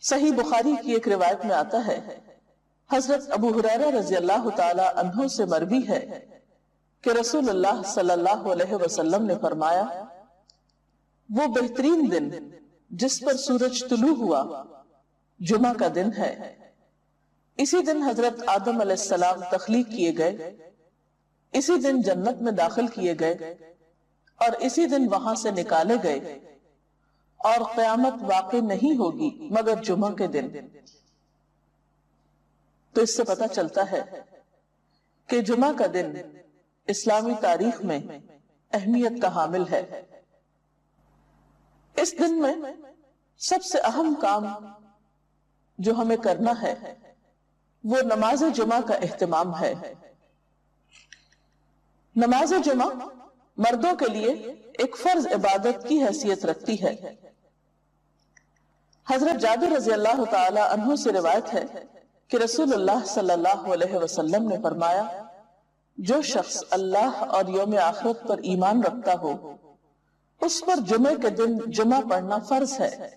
صحیح بخاری کی ایک روایت میں آتا ہے، حضرت ابو ہریرہ رضی اللہ تعالی عنہ سے مروی ہے کہ رسول اللہ صلی اللہ علیہ وسلم نے فرمایا، وہ بہترین دن جس پر سورج طلوع ہوا جمعہ کا دن ہے۔ اسی دن حضرت آدم علیہ السلام تخلیق کیے گئے، اسی دن جنت میں داخل کیے گئے اور اسی دن وہاں سے نکالے گئے، اور قیامت واقع نہیں ہوگی مگر جمعہ کے دن۔ تو اس سے پتہ چلتا ہے کہ جمعہ کا دن اسلامی تاریخ میں اہمیت کا حامل ہے۔ اس دن میں سب سے اہم کام جو ہمیں کرنا ہے وہ نماز جمعہ کا اہتمام ہے۔ نماز جمعہ مردوں کے لیے ایک فرض عبادت کی حیثیت رکھتی ہے۔ حضرت جابر رضی اللہ تعالی عنہ سے روایت ہے کہ رسول اللہ صلی اللہ علیہ وسلم نے فرمایا، جو شخص اللہ اور یوم آخرت پر ایمان رکھتا ہو اس پر جمعے کے دن جمعہ پڑھنا فرض ہے،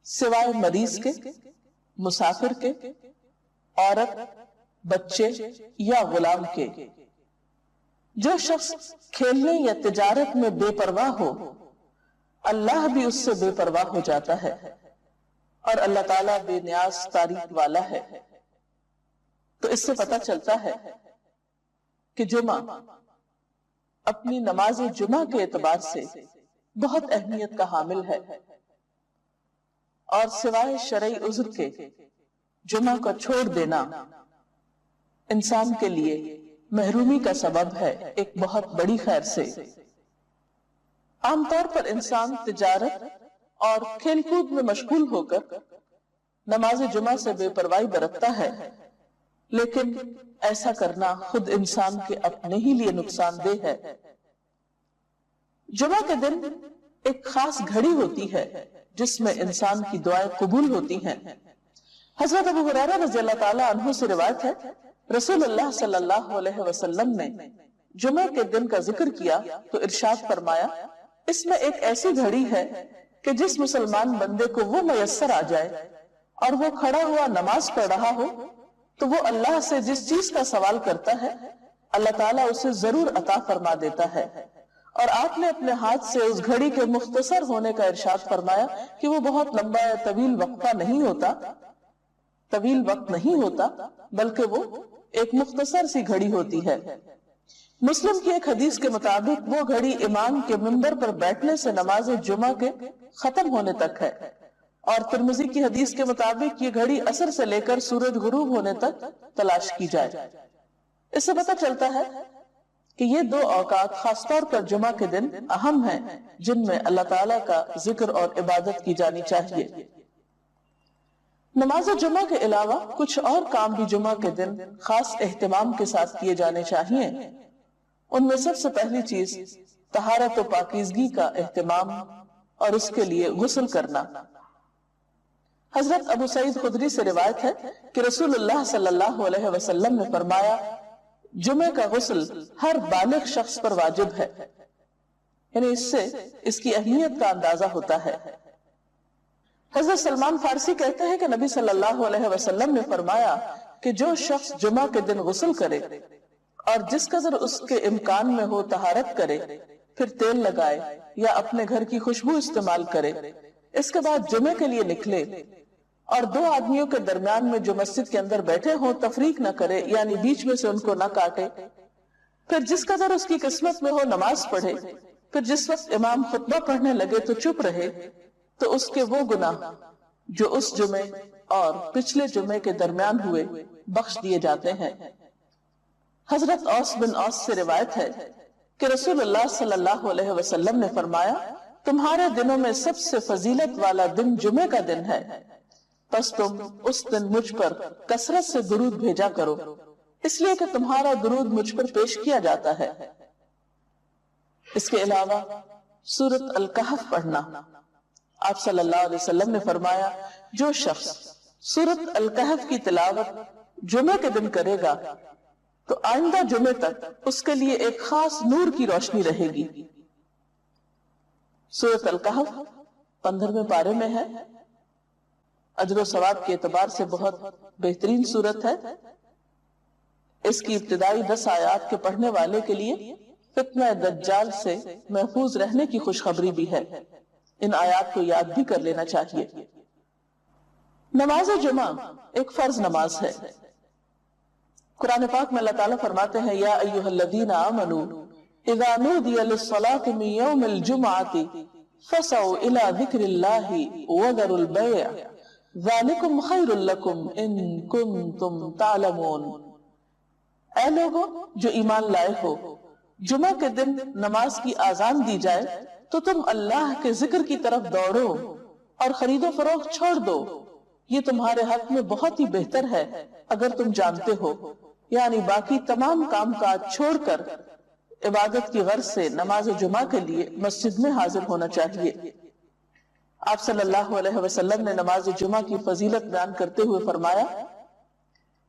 سوائے مریض کے، مسافر کے، عورت، بچے یا غلام کے۔ جو شخص کھیلنے یا تجارت میں بے پرواہ ہو اللہ بھی اس سے بے پرواہ ہو جاتا ہے، اور اللہ تعالیٰ بے نیاز تعریف والا ہے۔ تو اس سے پتہ چلتا ہے کہ جمعہ اپنی نماز جمعہ کے اعتبار سے بہت اہمیت کا حامل ہے، اور سوائے شرعی عذر کے جمعہ کو چھوڑ دینا انسان کے لیے محرومی کا سبب ہے ایک بہت بڑی خیر سے۔ عام طور پر انسان تجارت اور کھیل کود میں مشغول ہو کر نماز جمعہ سے بے پرواہی برتتا ہے، لیکن ایسا کرنا خود انسان کے اپنے ہی لیے نقصان دہ ہے۔ جمعہ کے دن ایک خاص گھڑی ہوتی ہے جس میں انسان کی دعائیں قبول ہوتی ہیں۔ حضرت ابو ہریرہ رضی اللہ تعالی عنہ سے روایت ہے، رسول اللہ صلی اللہ علیہ وسلم نے جمعہ کے دن کا ذکر کیا تو ارشاد فرمایا، اس میں ایک ایسی گھڑی ہے کہ جس مسلمان بندے کو وہ میسر آ جائے اور وہ کھڑا ہوا نماز پڑھ رہا ہو تو وہ اللہ سے جس چیز کا سوال کرتا ہے اللہ تعالیٰ اسے ضرور عطا فرما دیتا ہے۔ اور آپ نے اپنے ہاتھ سے اس گھڑی کے مختصر ہونے کا ارشاد فرمایا کہ وہ بہت لمبا یا طویل وقفہ نہیں ہوتا، طویل وقت نہیں ہوتا، بلکہ وہ ایک مختصر سی گھڑی ہوتی ہے۔ مسلم کی ایک حدیث کے مطابق وہ گھڑی امام کے منبر پر بیٹھنے سے نماز جمعہ کے ختم ہونے تک ہے، اور ترمذی کی حدیث کے مطابق یہ گھڑی عصر سے لے کر سورج غروب ہونے تک تلاش کی جائے۔ اس سے پتہ چلتا ہے کہ یہ دو اوقات خاص طور پر جمعہ کے دن اہم ہیں جن میں اللہ تعالیٰ کا ذکر اور عبادت کی جانی چاہیے۔ نماز جمعہ کے علاوہ کچھ اور کام بھی جمعہ کے دن خاص اہتمام کے ساتھ کیے جانے چاہیے۔ ان میں سب سے پہلی چیز طہارت و پاکیزگی کا اہتمام اور اس کے لیے غسل کرنا۔ حضرت ابو سعید خدری سے روایت ہے کہ رسول اللہ صلی اللہ علیہ وسلم نے فرمایا، جمعہ کا غسل ہر بالغ شخص پر واجب ہے، یعنی اس سے اس کی اہمیت کا اندازہ ہوتا ہے۔ حضرت سلمان فارسی کہتے ہیں کہ نبی صلی اللہ علیہ وسلم نے فرمایا کہ جو شخص جمعہ کے دن غسل کرے اور جس قدر اس کے امکان میں ہو طہارت کرے، پھر تیل لگائے یا اپنے گھر کی خوشبو استعمال کرے، اس کے بعد جمعے کے لیے نکلے اور دو آدمیوں کے درمیان میں جو مسجد کے اندر بیٹھے ہوں تفریق نہ کرے، یعنی بیچ میں سے ان کو نہ کاٹے، پھر جس قدر اس کی قسمت میں ہو نماز پڑھے، پھر جس وقت امام خطبہ پڑھنے لگے تو چپ رہے، تو اس کے وہ گناہ جو اس جمعے اور پچھلے جمعے کے درمیان ہوئے بخش دیے جاتے ہیں۔ حضرت اوس بن اوس سے روایت ہے کہ رسول اللہ صلی اللہ علیہ وسلم نے فرمایا، تمہارے دنوں میں سب سے فضیلت والا دن جمعے کا دن ہے، پس تم اس دن مجھ پر کثرت سے درود بھیجا کرو، اس لیے کہ تمہارا درود مجھ پر پیش کیا جاتا ہے۔ اس کے علاوہ سورۃ الکہف پڑھنا۔ آپ صلی اللہ علیہ وسلم نے فرمایا، جو شخص سورۃ الکہف کی تلاوت جمعے کے دن کرے گا تو آئندہ جمعے تک اس کے لیے ایک خاص نور کی روشنی رہے گی۔ سورۃ الکہف 15ویں پارے میں ہے۔ اجر و ثواب کے اعتبار سے بہت بہترین صورت ہے۔ اس کی ابتدائی 10 آیات کے پڑھنے والے کے لیے فتنہ دجال سے محفوظ رہنے کی خوشخبری بھی ہے۔ ان آیات کو یاد بھی کر لینا چاہیے۔ نماز جمعہ ایک فرض نماز ہے۔ قرآن پاک میں اللہ تعالیٰ فرماتے ہیں یا ایھا الذین آمنوا اذا نودی للصلاۃ من یوم الجمعۃ فسعوا الی ذکر اللہ وذروا البیع ذالکم خیر لکم ان کنتم تعلمون۔ اے لوگوں جو ایمان لائے ہو، جمعہ کے دن نماز کی آذان دی جائے تو تم اللہ کے ذکر کی طرف دوڑو اور خرید و فروخت چھوڑ دو، یہ تمہارے حق میں بہت ہی بہتر ہے اگر تم جانتے ہو۔ یعنی باقی تمام کام کاج چھوڑ کر عبادت کی غرض سے نماز جمعہ کے لیے مسجد میں حاضر ہونا چاہیے۔ آپ صلی اللہ علیہ وسلم نے نماز جمعہ کی فضیلت بیان کرتے ہوئے فرمایا،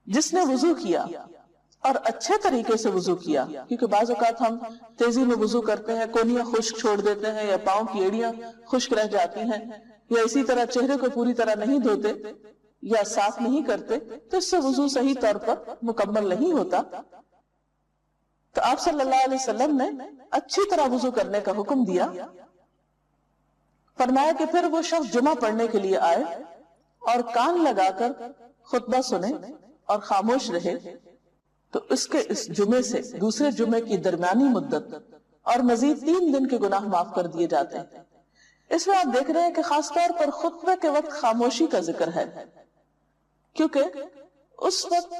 جس نے وضو کیا اور اچھے طریقے سے وضو کیا، کیونکہ بعض اوقات ہم تیزی میں وضو کرتے ہیں، کونیاں خشک چھوڑ دیتے ہیں یا پاؤں کی ایڑیاں خشک رہ جاتی ہیں، یا اسی طرح چہرے کو پوری طرح نہیں دھوتے یا صاف نہیں کرتے، تو اس سے وضو صحیح طور پر مکمل نہیں ہوتا۔ تو آپ صلی اللہ علیہ وسلم نے اچھی طرح وضو کرنے کا حکم دیا، فرمایا کہ پھر وہ شخص جمعہ پڑھنے کے لیے آئے اور کان لگا کر خطبہ سنے اور خاموش رہے تو اس کے اس جمعے سے دوسرے جمعے کی درمیانی مدت اور مزید 3 دن کے گناہ معاف کر دیے جاتے ہیں۔ اس میں آپ دیکھ رہے ہیں کہ خاص طور پر خطبے کے وقت خاموشی کا ذکر ہے، کیونکہ اس وقت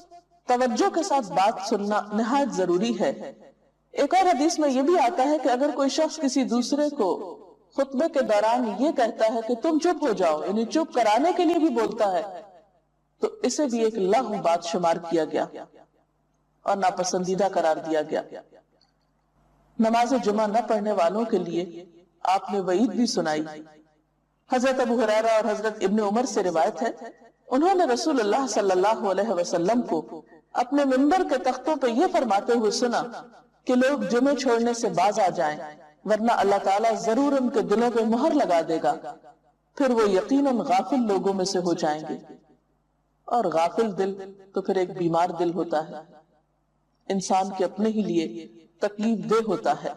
توجہ کے ساتھ بات سننا نہایت ضروری ہے۔ ایک اور حدیث میں یہ بھی آتا ہے کہ اگر کوئی شخص کسی دوسرے کو خطبے کے دوران یہ کہتا ہے کہ تم چپ ہو جاؤ، یعنی چپ کرانے کے لیے بھی بولتا ہے، تو اسے بھی ایک لغو بات شمار کیا گیا اور ناپسندیدہ قرار دیا گیا۔ نماز جمعہ نہ پڑھنے والوں کے لیے آپ نے وعید بھی سنائی۔ حضرت ابو ہریرہ اور حضرت ابن عمر سے روایت ہے، انہوں نے رسول اللہ صلی اللہ علیہ وسلم کو اپنے منبر کے تختوں پہ یہ فرماتے ہوئے سنا کہ لوگ جمعے چھوڑنے سے باز آ جائیں، ورنہ اللہ تعالیٰ ضرور ان کے دلوں پہ مہر لگا دے گا، پھر وہ یقیناً غافل لوگوں میں سے ہو جائیں گے۔ اور غافل دل تو پھر ایک بیمار دل ہوتا ہے، انسان کے اپنے ہی لیے تکلیف دہ ہوتا ہے۔